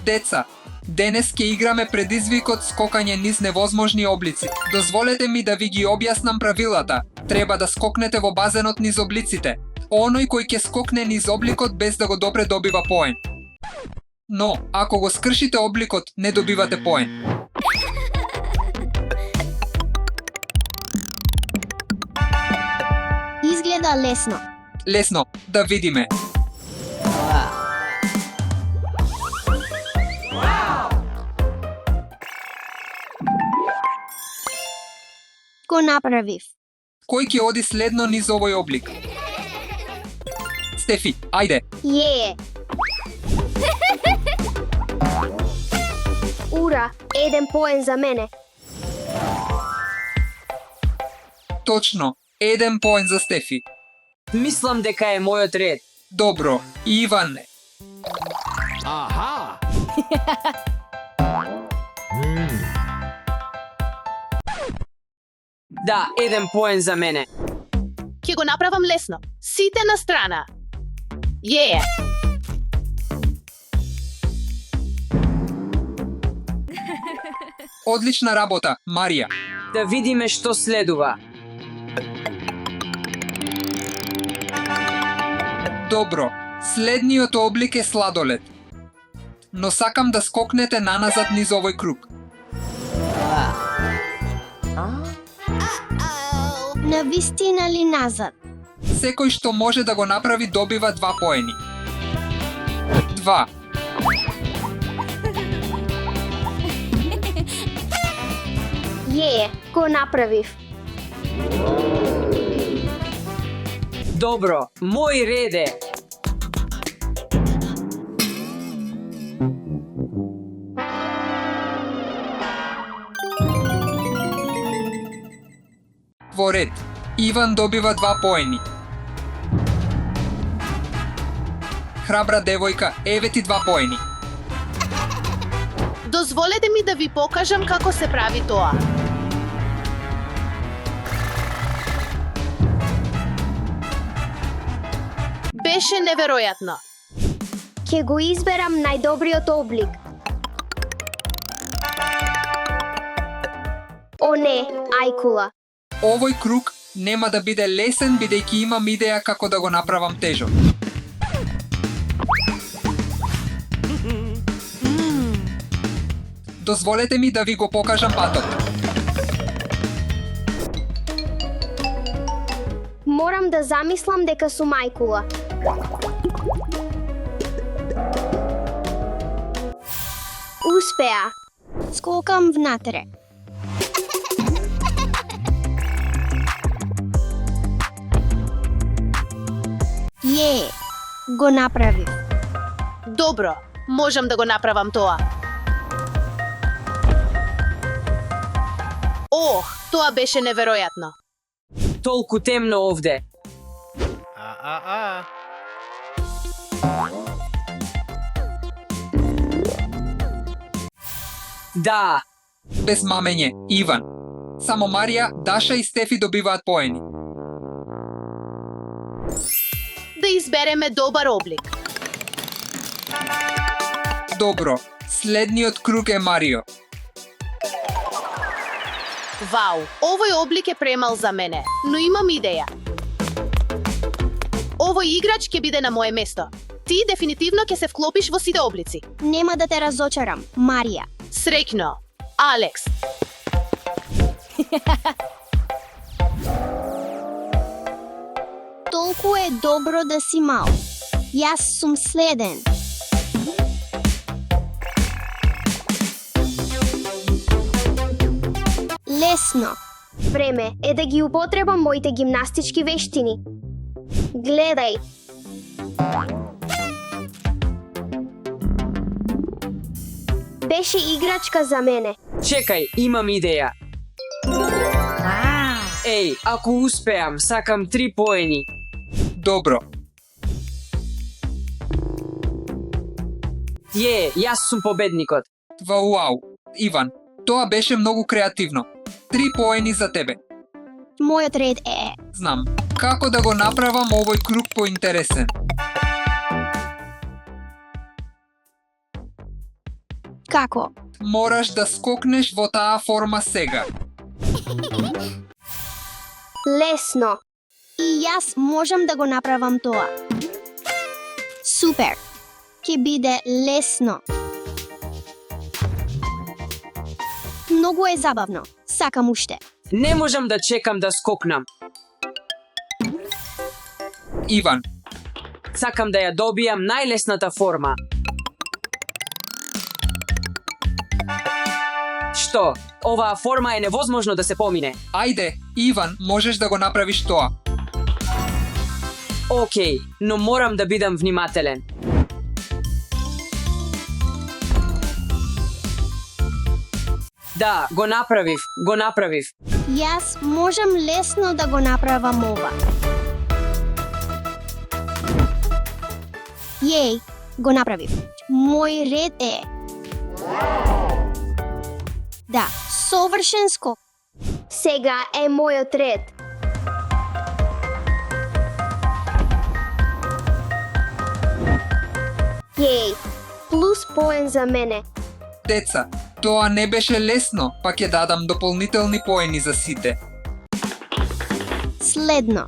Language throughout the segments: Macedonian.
Деца, денес ќе играме предизвикот скокање низ невозможни облици. Дозволете ми да ви ги објаснам правилата. Треба да скокнете во базенот низ облиците. Оној кој ќе скокне низ обликот без да го допре добива поен. Но, ако го скршите обликот, не добивате поен. Изгледа лесно. Лесно, да видиме. Го направив. Кој ќе оди следно низ овој облик? Стефи, ајде. Је. Ура, 1 поен за мене. Точно, 1 поен за Стефи. Мислам дека е мојот ред. Добро, Иване. Аха! Да, 1 поен за мене. Ќе го направам лесно. Сите на страна. Је. Одлична работа, Марија. Да видиме што следува. Добро, следниот облик е сладолед. Но сакам да скокнете наназад низ овој круг. Навистина ли назад? Секој што може да го направи добива 2 поени. 2. Је, го направив. Добро, мој ред е. Во ред, Иван добива 2 поени. Храбра девојка, еве ти 2 поени. Дозволете ми да ви покажам како се прави тоа. Беше неверојатно. Ќе го изберам најдобриот облик. О не, ајкула. Овој круг нема да биде лесен бидејќи имам идеја како да го направам тежок. Дозволете ми да ви го покажам патот. Морам да замислам дека сум ајкула. Успеа. Скокам внатре. Је, го направив. Добро, можам да го направам тоа. Ох, тоа беше неверојатно. Толку темно овде. Да, Без мамење, Иван. Само Марија, Даша и Стефи добиваат поени. Да избереме добар облик. Добро, следниот круг е Марио. Вау, овој облик е премал за мене, но имам идеја. Овој играч ќе биде на моје место. Ти дефинитивно ќе се вклопиш во сите облици. Нема да те разочарам, Марија. Среќно, Алекс. Толку е добро да си мал. Јас сум следен. Лесно. Време е да ги употребам моите гимнастички вештини. Гледај. Беше играчка за мене. чекај, имам идеја. Еј, ако успеам, сакам 3 поени. Добро, Је, јас сум победникот. вау, Иван, тоа беше многу креативно. 3 поени за тебе. Мојот ред е... Знам, како да го направам овој круг поинтересен. Како? Мораш да скокнеш во таа форма сега. Лесно. И јас можам да го направам тоа. Супер. Ќе биде лесно. Многу е забавно. Сакам уште. Не можам да чекам да скокнам. Иван, Сакам да ја добијам најлесната форма. Што? Оваа форма е невозможно да се помине. ајде, Иван, можеш да го направиш тоа. Океј, но морам да бидам внимателен. Да, го направив. Јас можам лесно да го направам ова. Јеј, го направив. Мој ред е. Да, совршен скок. Сега е мојот ред. Јеј, плюс поен за мене. Деца, тоа не беше лесно, па ќе дадам дополнителни поени за сите. Следно.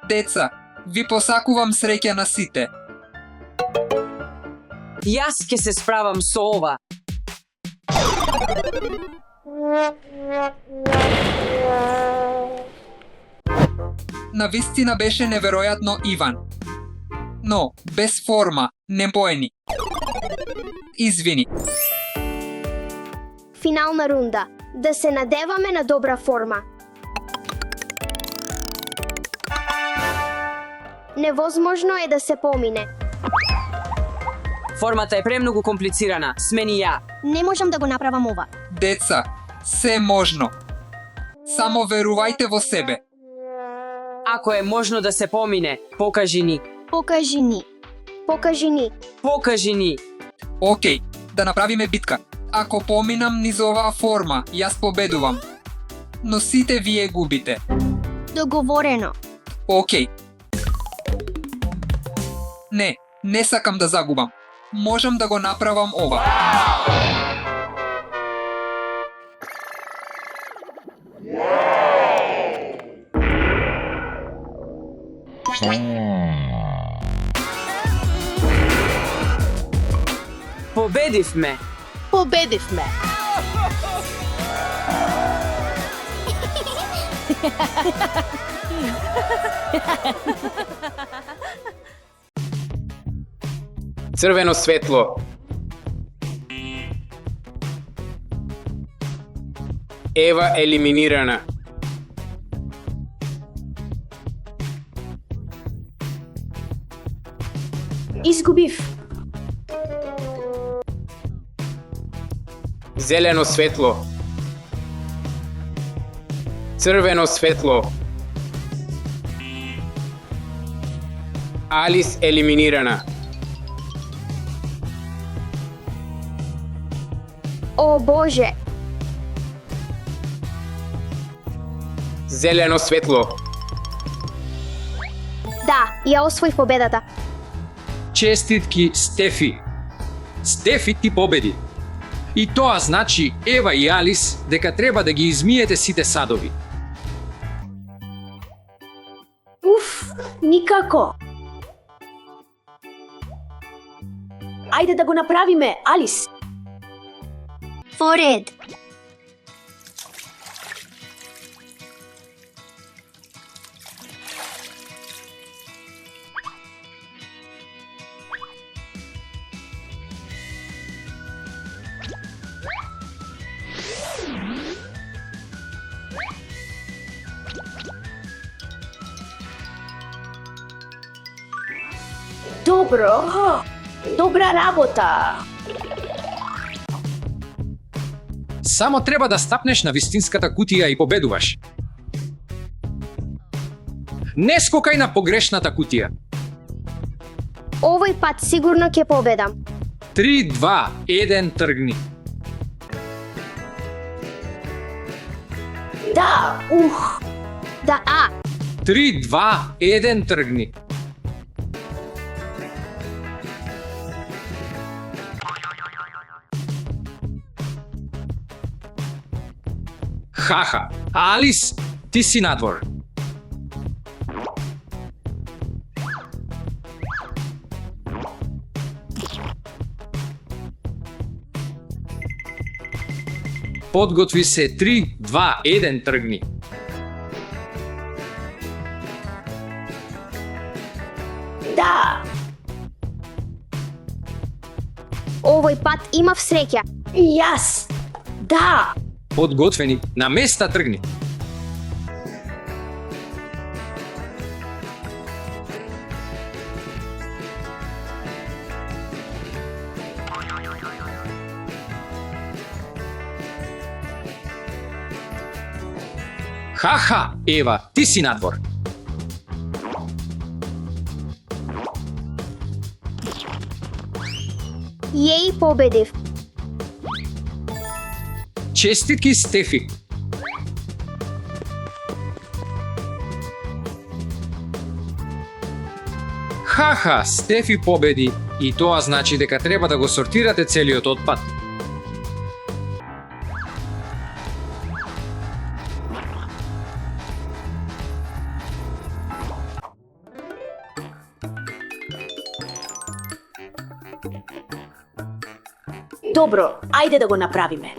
Деца, ви посакувам среќа на сите. Јас ќе се справам со ова. Навистина беше неверојатно, Иван. Но, без форма, не поени. Извини. Финална рунда. Да се надеваме на добра форма. Невозможно е да се помине. Формата е премногу комплицирана. Смени ја. Не можам да го направам ова. Деца, се можно. Само верувајте во себе. Ако е можно да се помине, покажи ни. Покажи ни. Покажи ни. Покажи ни. Океј, да направиме битка. Ако поминам низ оваа форма, јас победувам. Но сите вие губите. Договорено. Океј. Не сакам да загубам. Можам да го направам ова. Победивме. Победивме. Црвено светло. Ева елиминирана. Изгубив. Зелено светло. Црвено светло. Алис елиминирана. О Боже. Зелено светло. Да, ја освоив победата. Честитки, Стефи. Стефи ти победи. И тоа значи, Ева и Алис, дека треба да ги измиете сите садови. Уф, никако. Ајде да го направиме, Алис. Во ред. Добро. Добра работа. Само треба да стапнеш на вистинската кутија и победуваш. Не скокај на погрешната кутија. Овој пат сигурно ќе победам. 3, 2, 1, тргни. Да, Да, 3, 2, 1, тргни. Хаха, Алис, ти си надвор. Подготви се 3, 2, 1, тргни. Да. Овој пат имав среќа. И јас. Да. Подготвени, на места тргни. Хаха, Ева, ти си надвор. Јеј победив. Честитки, Стефи. Хаха, Стефи победи и тоа значи дека треба да го сортирате целиот отпад. Добро, ајде да го направиме.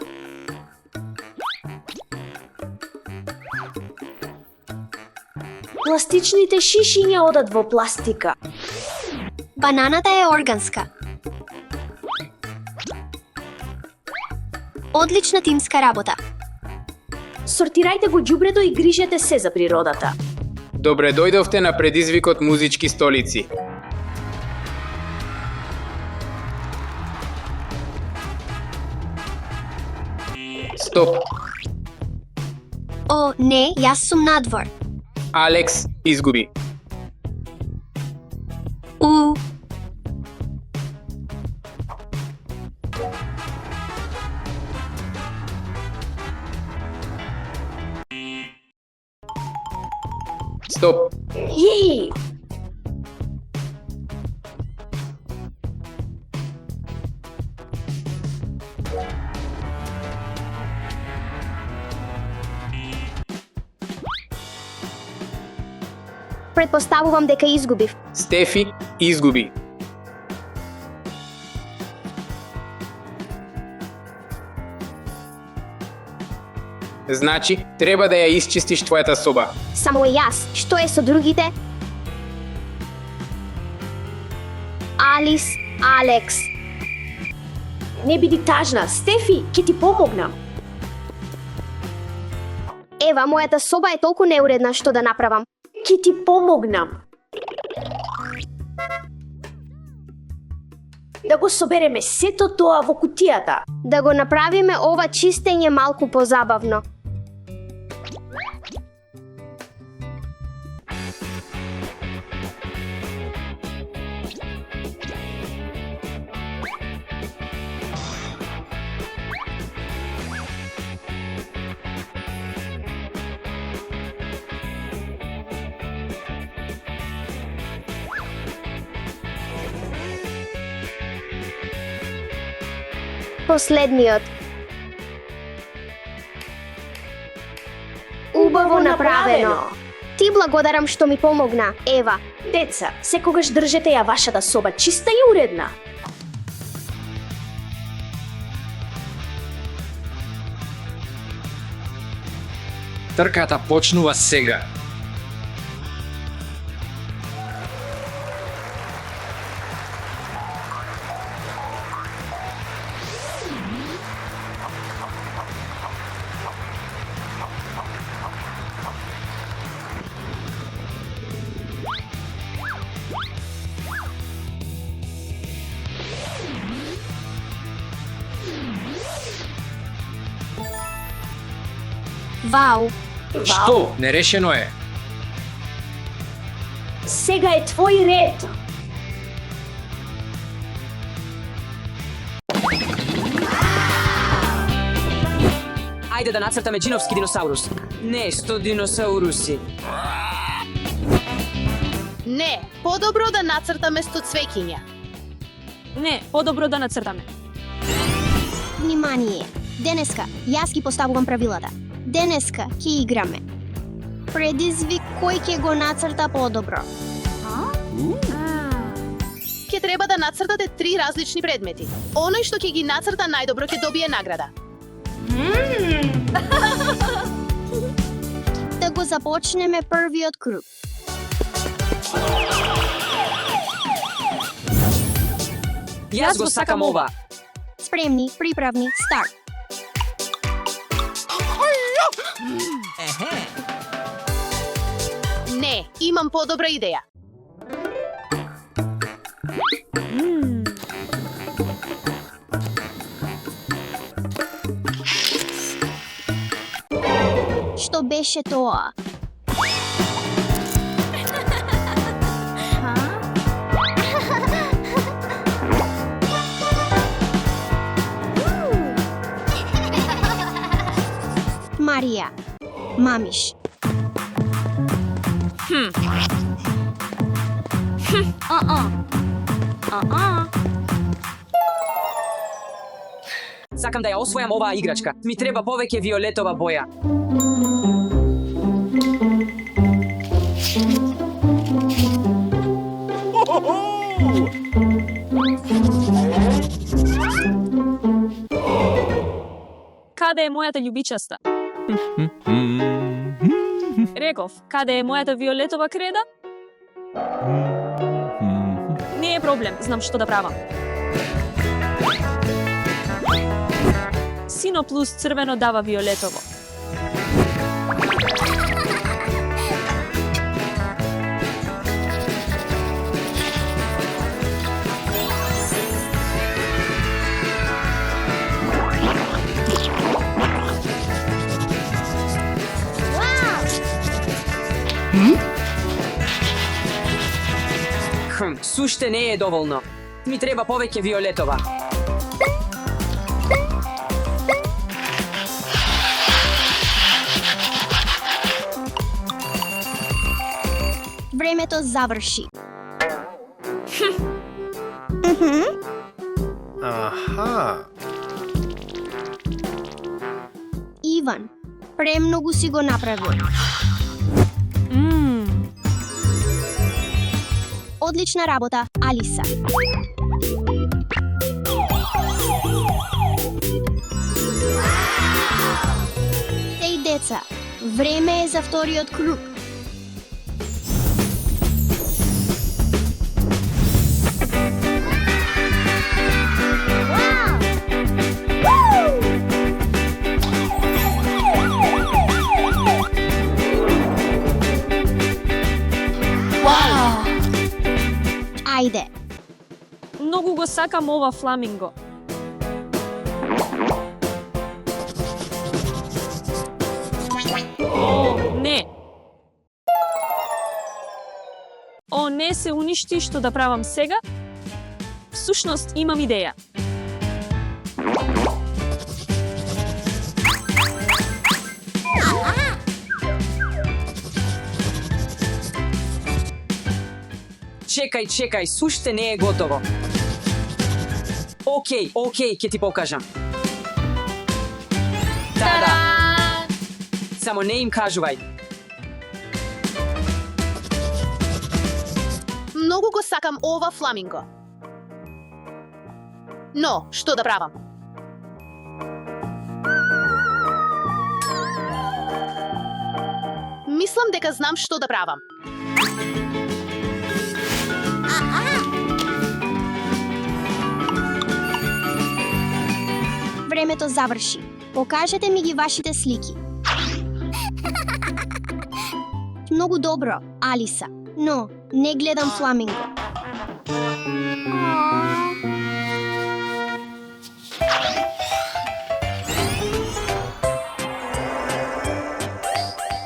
Пластичните шишиња одат во пластика. Бананата е органска. Одлична тимска работа. Сортирајте го ѓубрето и грижете се за природата. Добре дојдовте на предизвикот музички столици. Стоп. О, не, јас сум надвор. Алекс изгуби. У. Стоп. Јеј! Предпоставувам дека изгубив. Стефи изгуби. Значи, треба да ја исчистиш твојата соба. Само јас. Што е со другите? Алис, Алекс. Не биди тажна, Стефи, ќе ти помогнам. Ева, мојата соба е толку неуредна, што да направам? Ќе ти помогнам. Да го собереме сето тоа во кутијата. Да го направиме ова чистење малку позабавно. Последниот. Убаво направено. Ти благодарам што ми помогна, Ева. Деца, секогаш држете ја вашата соба чиста и уредна. Трката почнува сега. Вау. Што? Нерешено е. Сега е твој ред. Ајде да нацртаме джиновски диносаурус. Не, 100 диносауруси. Не, подобро да нацртаме 100 цвеќиња. Не, подобро да нацртаме. Внимание. Денеска, јас ги поставувам правилата. Денеска ќе играме. Предизвик кој ќе го нацрта подобро. Ќе треба да нацртате 3 различни предмети. Оној што ќе ги нацрта најдобро ќе добие награда. Да го започнеме првиот круг. Јас го сакам ова. Спремни, приправни, старт. Не, имам подобра идеја. Што беше тоа? Марија, мамиш. Сакам да ја освојам оваа играчка. Ми треба повеќе виолетова боја. Каде е мојата љубичаста? Реков, каде е мојата виолетова креда? Не е проблем, знам што да правам. Сино плюс црвено дава виолетово. Суште не е доволно. Ми треба повеќе виолетова. Времето заврши. Аха. Иван, премногу си го направил. Одлична работа, Алиса. Теј деца, време е за вториот круг. Ајде. Многу го сакам ова фламинго. Не. О, не се уништи, што да правам сега? Всушност имам идеја. Чекај, суште не е готово. Океј, ќе ти покажам. Да. Само не им кажувај. Многу го сакам ова фламинго. Но, што да правам? Мислам дека знам што да правам. Времето заврши. Покажете ми ги вашите слики. Многу добро, Алиса. Но, не гледам фламинго.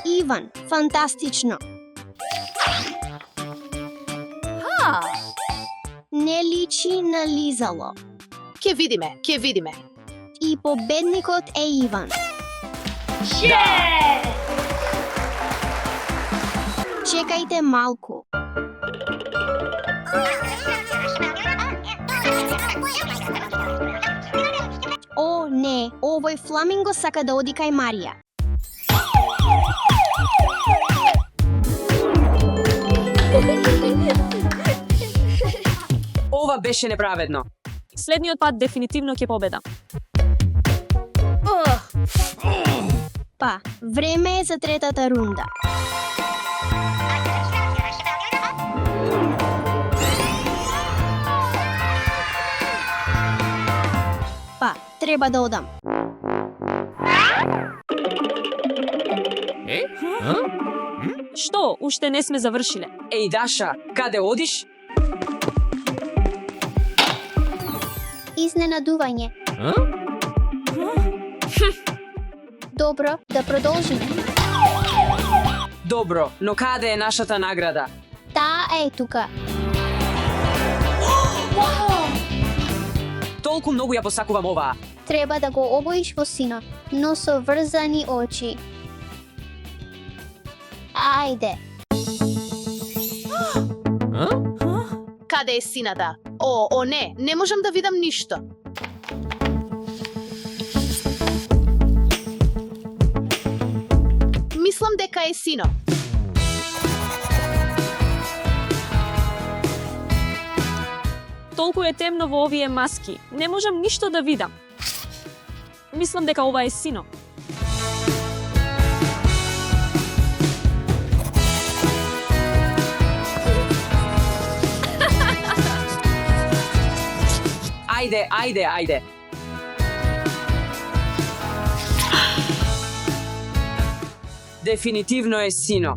Иван, фантастично. Не личи на лизало. Ќе видиме. И победникот е Иван. Чекајте малку. О, не, овој фламинго сака да оди кај Марија. Ова беше неправедно. Следниот пат дефинитивно ќе победам. Па, време е за третата рунда. Па, треба да одам. Што? Уште не сме завршиле. Еј, Даша, каде одиш? Изненадување. Добро, да продолжиме. Добро, но каде е нашата награда? Таа е тука. Толку многу ја посакувам оваа. Треба да го обоиш во сино, но со врзани очи. Ајде. Каде е сината? О, не можам да видам ништо. Мислам дека е сино. Толку е темно во овие маски. Не можам ништо да видам. Мислам дека ова е сино. Ајде. Дефинитивно е сино.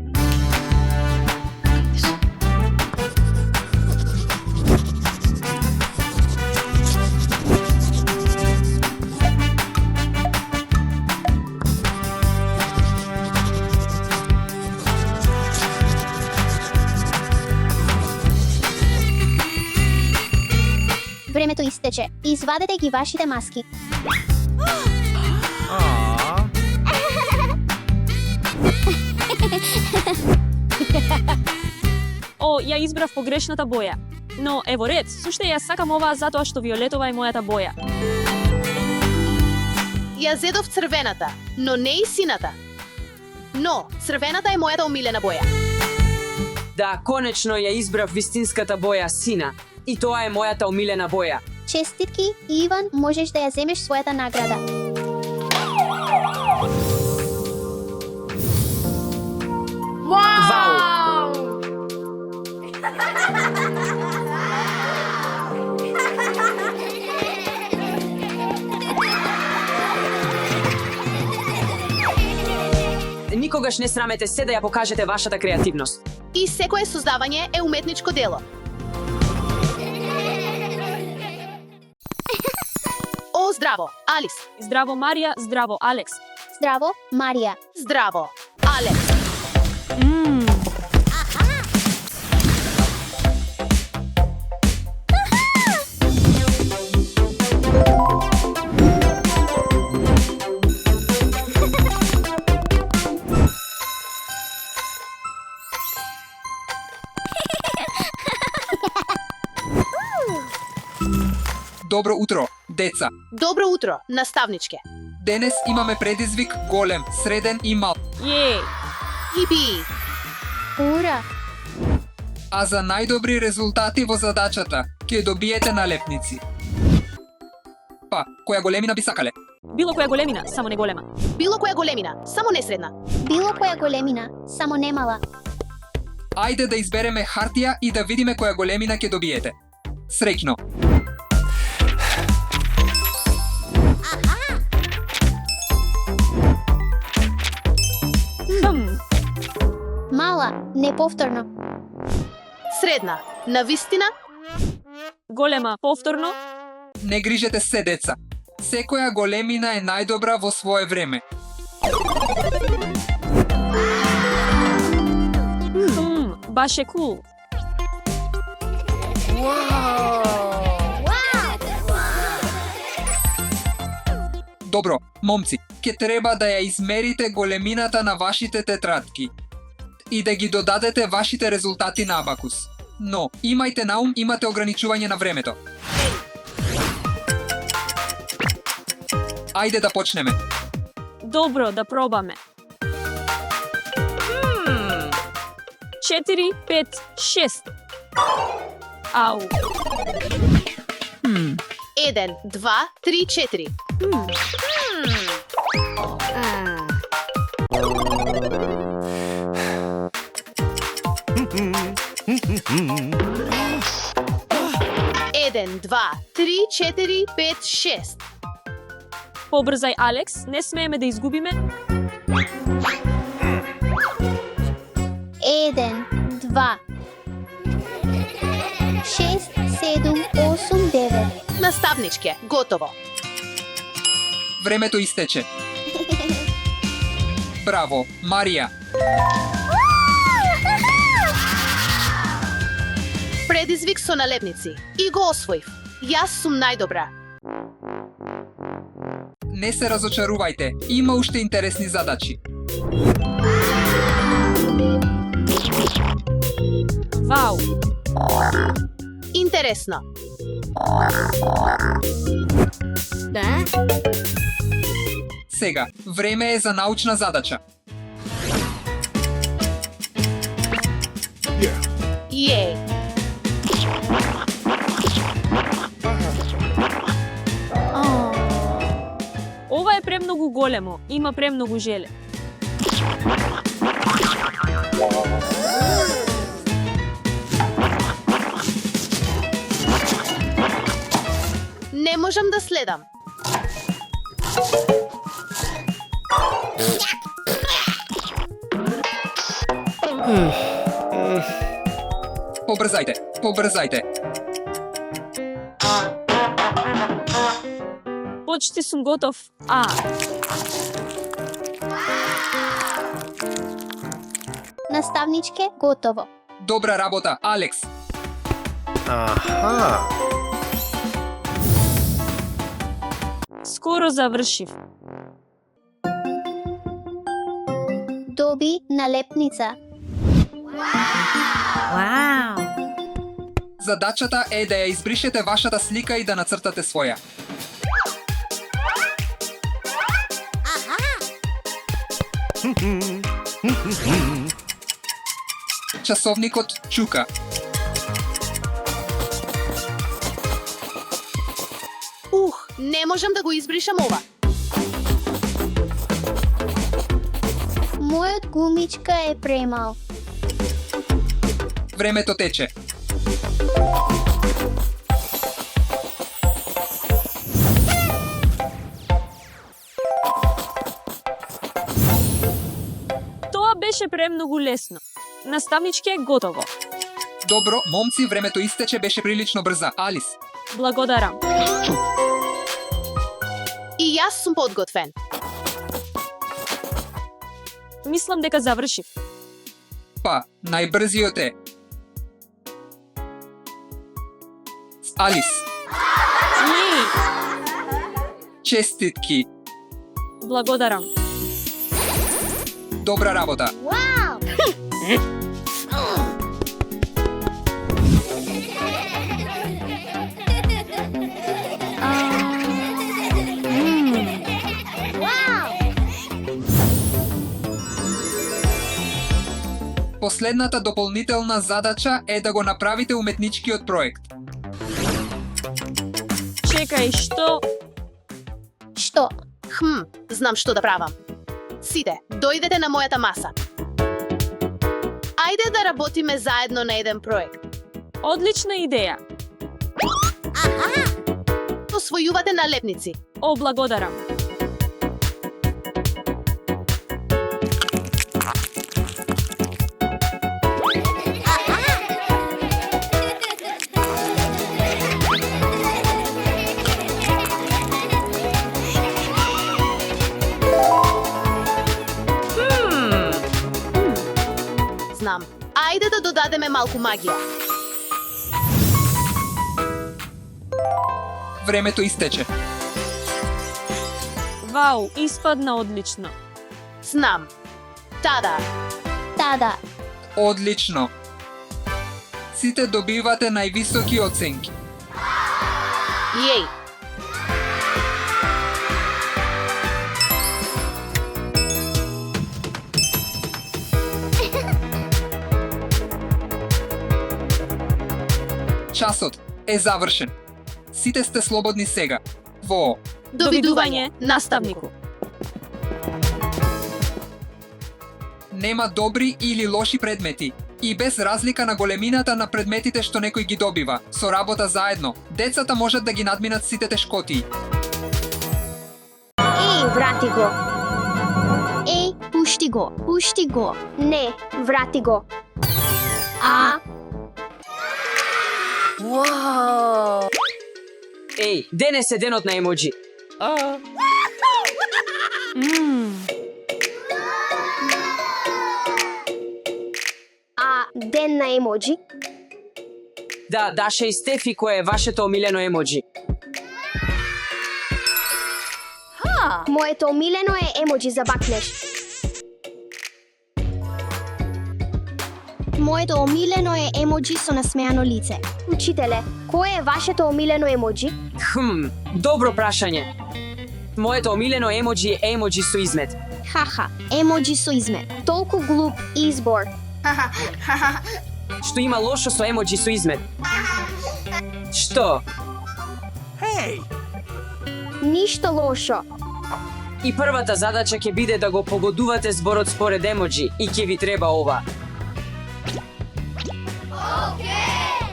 Времето истече. Извадете ги вашите маски. О, ја избрав погрешната боја. Но, ево ред, суште ја сакам оваа затоа што виолетова е мојата боја. Ја зедов црвената, но не и сината. Но, црвената е мојата омилена боја. Да, конечно ја избрав вистинската боја сина. И тоа е мојата омилена боја. Честитки, Иван, можеш да ја земеш својата награда. Вау! Никогаш не срамете се да ја покажете вашата креативност. И секое создавање е уметничко дело. О, здраво, Алис. Здраво, Марија, здраво, Алекс. Здраво, Марија. Здраво, Алекс. Добро утро, деца. Добро утро, наставничке. Денес имаме предизвик голем, среден и мал. Јеј! Иби. Ура! А за најдобри резултати во задачата, ќе добиете налепници. Па, која големина би сакале? Било која големина, само не голема. Било која големина, само не средна. Било која големина, само немала. Ајде да избереме хартија и да видиме која големина ќе добиете. Среќно! Мала, неповторно. Средна, навистина. Голема, повторно. Не грижете се, деца. Секоја големина е најдобра во свое време. Баш е кул. Добро, момци, ќе треба да ја измерите големината на вашите тетрадки и да ги додадете вашите резултати на Абакус. Но, имајте на ум, имате ограничување на времето. Ајде да почнеме. Добро, да пробаме. 4, 5, 6. Ау. 1, 2, 3, 4. Еден, два, три, 4, 5, 6. Побрзај, Алекс, не смееме да изгубиме. 1, 2, 6, 7, 8, 9. Наставничке, готово. Времето истече. Браво, Марија. Предизвик со налепници. И го освоив. Јас сум најдобра. Не се разочарувајте, има уште интересни задачи. Вау. Интересно. Сега, време е за научна задача. Јеј. Ова е премногу големо, има премногу желе. Не можам да следам. Побрзајте, побрзајте. Почти сум готов. Наставничке, готово. Добра работа, Алекс. Аха. Скоро завршив. Доби налепница. Задачата е да ја избришете вашата слика и да нацртате своја. Часовникот чука. Не можам да го избришам ова. Мојот гумичка е премал. Времето тече. Тоа беше премногу лесно. Наставничке, готово. Добро, момци, времето истече, беше прилично брза. Алис. Благодарам. И јас сум подготвен. Мислам дека завршив. Па, најбрзиот е. Алис. Честитки. Благодарам. Добра работа. Последната дополнителна задача е да го направите уметничкиот проект. Чекај, што? Што? Знам што да правам. Сите, дојдете на мојата маса. Ајде да работиме заедно на еден проект. Одлична идеја. Освојувате налепници. О, благодарам. Знам. Ајде да додадеме малку магија. Времето истече. Вау, испадна одлично. Знам. Тада. Тада. Одлично. Сите добивате највисоки оценки. Јеј. Часот е завршен. Сите сте слободни сега. Во Довидување, наставнику. нема добри или лоши предмети. И без разлика на големината на предметите што некој ги добива, со работа заедно, децата можат да ги надминат сите тешкотии. Еј, врати го. Еј, пушти го, пушти го. Не, врати го. А, Еј, денес е денот на емоджи. ден на емоджи? Да, Даша и Стефи, кој е вашето омилено емоджи? Моето омилено е емоджи за бакнеш. Моето омилено е емоджи со насмеано лице. Учителе, кој е вашето омилено емоджи? Добро прашање. Моето омилено емоджи е емоджи со измет. Хаха, емоджи со измет. Толку глуп избор. Што има лошо со емоджи со измет? Што? Ништо лошо. И првата задача ќе биде да го погодувате зборот според емоджи и ќе ви треба ова.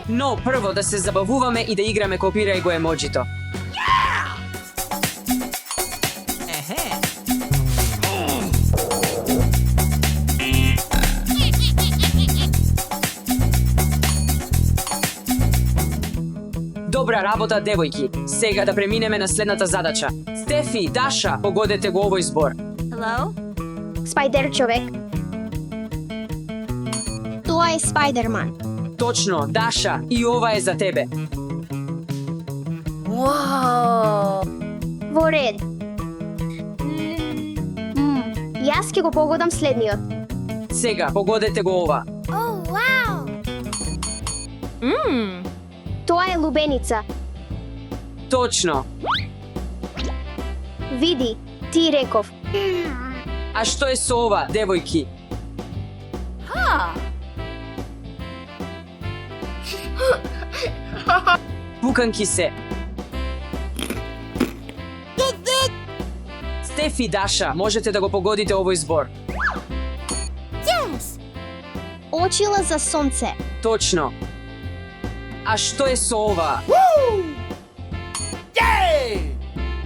Но прво да се забавуваме и да играме копирај го емоджито. Добра работа, девојки. Сега да преминеме на следната задача. Стефи, Даша, погодете го овој збор. Hello? Спајдер човек. Тоа е Спајдерман. Точно, Даша, и ова е за тебе. Во ред. Јас ќе го погодам следниот. Сега, погодете го ова. Тоа е лубеница. Точно. Види, ти реков. А што е со ова, девојки? Пуканки се. Стефи, Даша, можете да го погодите овој збор. Очила за сонце. Точно. А што е со ова?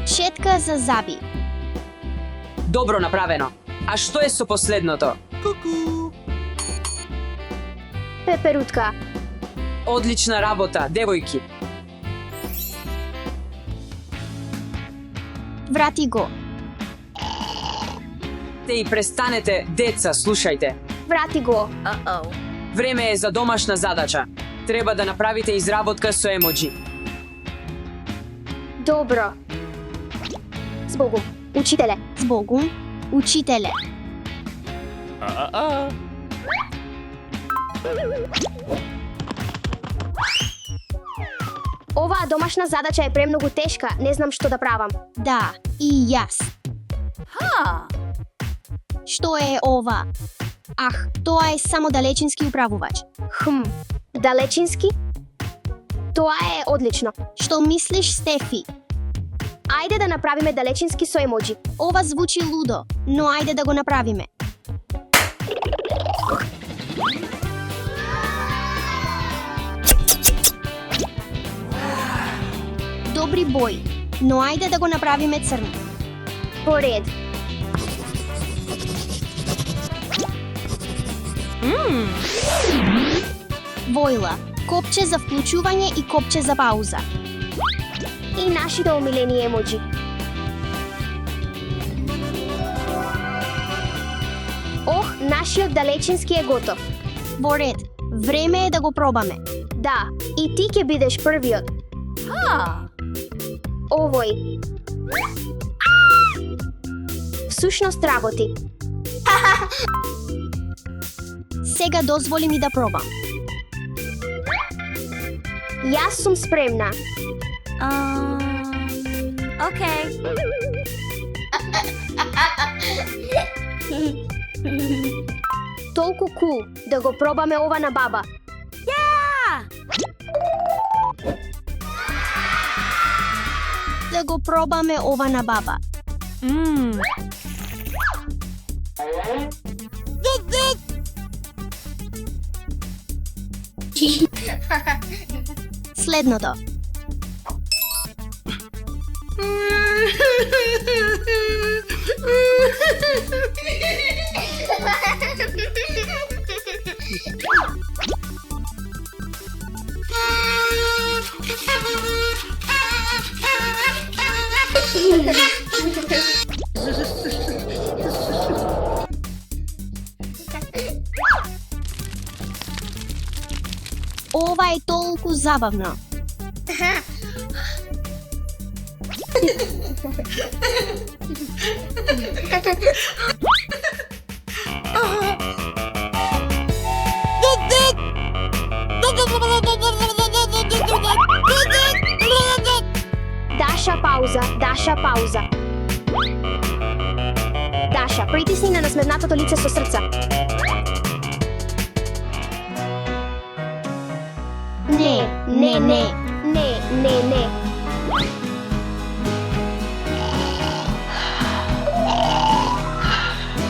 Четка за заби. Добро направено. А што е со последното? Пеперутка. Одлична работа, девојки. Врати го. Те и престанете, деца, слушајте. Врати го. Време е за домашна задача. Треба да направите изработка со емоджи. Добро. Збогум. Учителе. Збогум. Учителе. Оваа домашна задача е премногу тешка, не знам што да правам. Да, и јас. Што е ова? Ах, тоа е само далечински управувач. Далечински? Тоа е одлично. Што мислиш, Стефи? Ајде да направиме далечински со емоджи. Ова звучи лудо, но ајде да го направиме. Добри бои, но ајде да го направиме црно. По ред. Војла, копче за вклучување и копче за пауза. И нашите омилени емоджи. Ох, нашиот далечински е готов. Во ред, време е да го пробаме. Да, и ти ќе бидеш првиот. Овој. Всушност работи. Сега дозволи ми да пробам. Јас сум спремна. Окей. Толку кул да го пробаме ова на баба. да го пробаме ова на баба. Следното. Ова е толку забавно. Даша, пауза, Даша, пауза. Даша, притисни на насмевнатото лице со срца. Не.